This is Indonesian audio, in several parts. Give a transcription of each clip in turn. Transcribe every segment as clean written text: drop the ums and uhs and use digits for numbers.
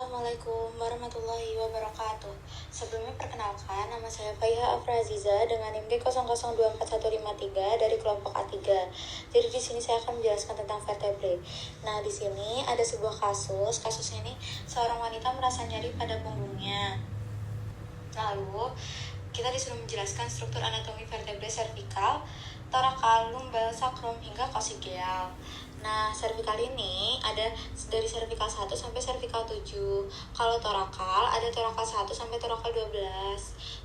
Assalamualaikum warahmatullahi wabarakatuh. Sebelumnya perkenalkan, nama saya Faiha Afraziza dengan NIM D00241153 dari kelompok A3. Jadi di sini saya akan menjelaskan tentang vertebrae. Nah, di sini ada sebuah kasus. Kasusnya ini seorang wanita merasa nyeri pada punggungnya. Lalu kita disuruh menjelaskan struktur anatomi vertebrae servikal, torakal, lumbal, sakrum hingga coccygeal. Nah, servikal ini ada dari servikal 1 sampai servikal 7. Kalau torakal, ada torakal 1 sampai torakal 12.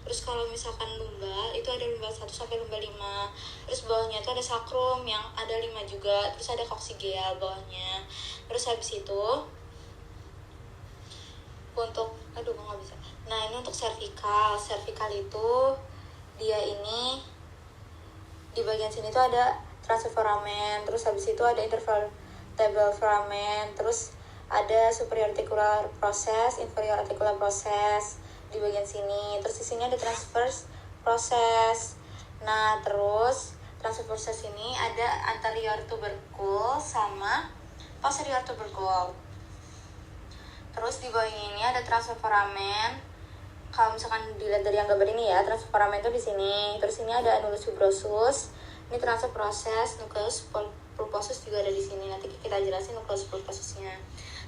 Terus kalau misalkan lumbal, itu ada lumbal 1 sampai lumbal 5. Terus bawahnya itu ada sakrum yang ada 5 juga. Terus ada coccygeal bawahnya. Terus habis itu untuk nggak bisa. Nah, ini untuk servikal. Servikal itu dia ini di bagian sini tuh ada transverse foramen, terus habis itu ada intervertebral foramen, terus ada superior articular process, inferior articular process di bagian sini. Terus di sini ada transverse process. Nah, terus transverse process ini ada anterior tubercle sama posterior tubercle. Terus di bawah ini ada transverse foramen. Kalau misalkan dilihat dari yang gambar ini ya, transverse foramen itu di sini. Terus ini ada annulus fibrosus. Ini transverse proses, nucleus pulposus juga ada di sini. Nanti kita jelasin nucleus pulposusnya.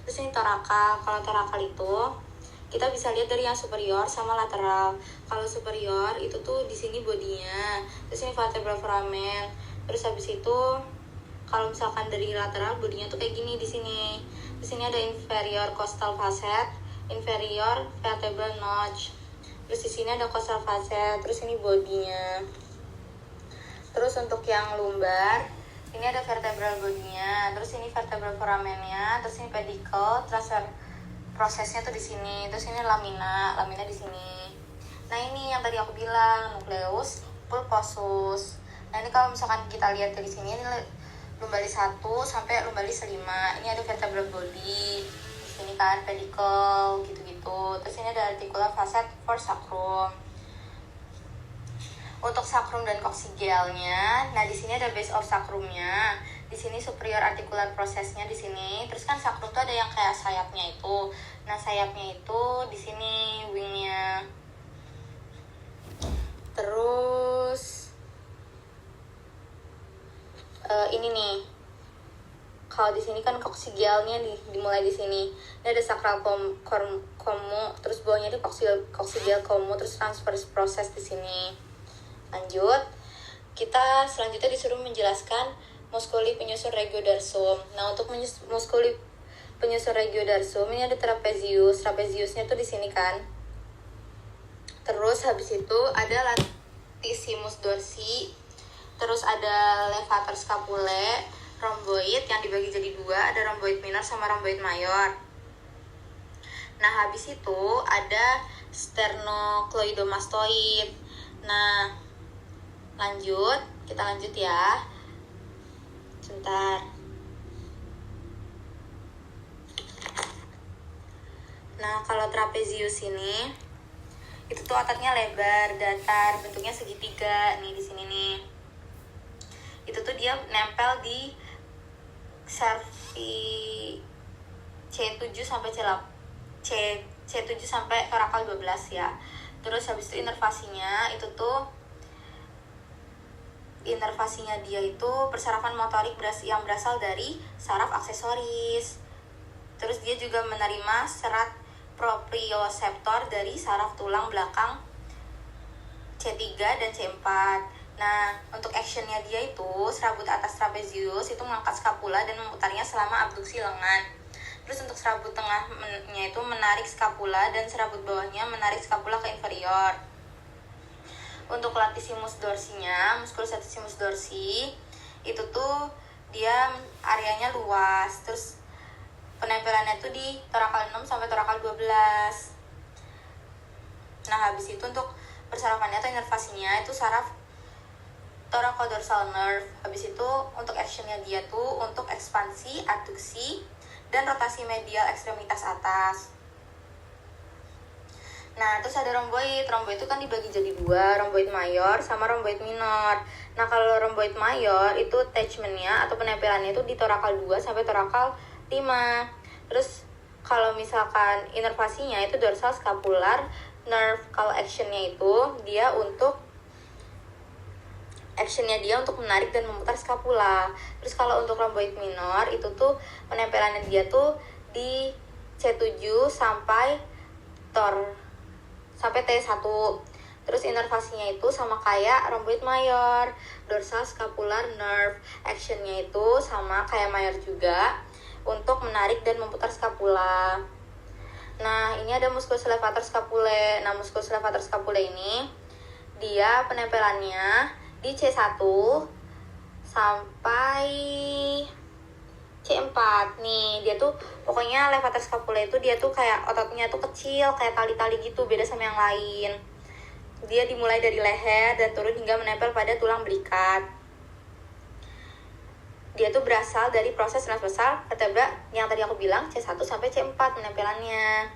Terus ini torakal. Kalau torakal itu kita bisa lihat dari yang superior sama lateral. Kalau superior itu tuh di sini bodinya. Terus ini vertebral foramen. Terus habis itu kalau misalkan dari lateral bodinya tuh kayak gini di sini. Di sini ada inferior costal facet, inferior vertebral notch. Terus di sini ada costal facet. Terus ini bodinya. Terus untuk yang lumbar, ini ada vertebral bodinya, terus ini vertebral foramennya, terus ini pedicle, transverse prosesnya tuh di sini, terus ini lamina di sini. Nah, ini yang tadi aku bilang, nucleus pulposus. Nah, ini kalau misalkan kita lihat dari sini, ini lumbalis 1 sampai lumbalis 5. Ini ada vertebral body, di sini kan pedicle gitu-gitu. Terus ini ada articular facet for sacrum. Untuk sakrum dan coccygealnya, nah di sini ada base of sakrumnya, di sini superior articular prosesnya di sini. Terus kan sakrum tuh ada yang kayak sayapnya itu. Nah, sayapnya itu di sini wingnya. Terus ini nih. Kalau di sini kan coccygealnya dimulai di sini. Ini ada sacral komu, terus bawahnya itu coccygeal komu, terus transverse proses di sini. Lanjut, kita selanjutnya disuruh menjelaskan muskuli penyusun regiodarsum. Nah, untuk muskuli penyusun regiodarsum ini ada trapeziusnya tuh di sini kan. Terus habis itu ada latissimus dorsi, terus ada levator scapulae, rhomboid yang dibagi jadi 2, ada rhomboid minor sama rhomboid mayor. Nah, habis itu ada sternocleidomastoid. Nah, kita lanjut ya. Sebentar. Nah, kalau trapezius ini itu tuh ototnya lebar, datar, bentuknya segitiga nih di sini nih. Itu tuh dia nempel di cervi C7 sampai C7 sampai torakal 12 ya. Terus habis itu inervasinya dia itu persarafan motorik yang berasal dari saraf aksesoris. Terus dia juga menerima serat proprioseptor dari saraf tulang belakang C3 dan C4. Nah, untuk actionnya dia itu serabut atas trapezius itu mengangkat skapula dan memutarnya selama abduksi lengan. Terus untuk serabut tengahnya itu menarik skapula dan serabut bawahnya menarik skapula ke inferior. Untuk latissimus dorsinya, musculus latissimus dorsi itu tuh dia areanya luas. Terus penempelannya tuh di torakal 6 sampai torakal 12. Nah, habis itu untuk persarafannya atau inervasinya itu saraf thoracodorsal nerve. Habis itu untuk actionnya dia tuh untuk ekspansi, adduksi, dan rotasi medial ekstremitas atas. Nah, terus ada rhomboid. Rhomboid itu kan dibagi jadi 2, rhomboid mayor sama rhomboid minor. Nah, kalau rhomboid mayor itu attachment-nya atau penempelannya itu di torakal 2 sampai torakal 5. Terus Kalau misalkan inervasinya itu dorsal scapular nerve. Kalau actionnya itu dia untuk menarik dan memutar skapula. Terus kalau untuk rhomboid minor itu tuh penempelannya dia tuh di C7 sampai T1. Terus inervasinya itu sama kayak rhomboid mayor, dorsal scapular nerve. Actionnya itu sama kayak mayor juga untuk menarik dan memutar skapula. Nah, ini ada musculus levator scapulae. Nah, musculus levator scapulae ini dia penempelannya di C1 sampai C4 nih. Dia tuh pokoknya levator scapulae itu dia tuh kayak ototnya tuh kecil, kayak tali-tali gitu, beda sama yang lain. Dia dimulai dari leher dan turun hingga menempel pada tulang belikat. Dia tuh berasal dari proses transversal vertebra yang tadi aku bilang C1 sampai C4 penempelannya.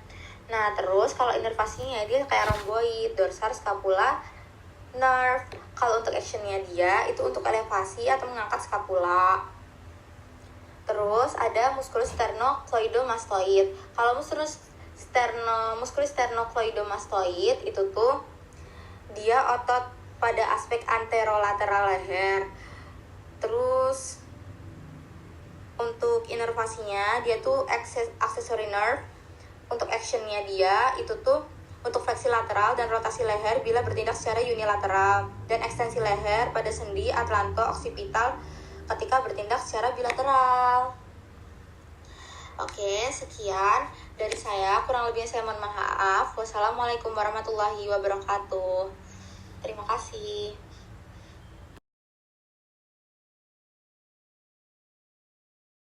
Nah, terus kalau inervasinya dia kayak rhomboid, dorsal scapula nerve. Kalau untuk actionnya dia itu untuk elevasi atau mengangkat skapula. Terus ada musculus sternocleidomastoid. Kalau musculus sternocleidomastoid itu tuh dia otot pada aspek anterolateral leher. Terus untuk inervasinya dia tuh accessory nerve. Untuk actionnya dia itu tuh untuk fleksi lateral dan rotasi leher bila bertindak secara unilateral, dan ekstensi leher pada sendi atlanto-occipital ketika bertindak secara bilateral. Oke, sekian dari saya. Kurang lebihnya saya mohon maaf. Wassalamualaikum warahmatullahi wabarakatuh. Terima kasih.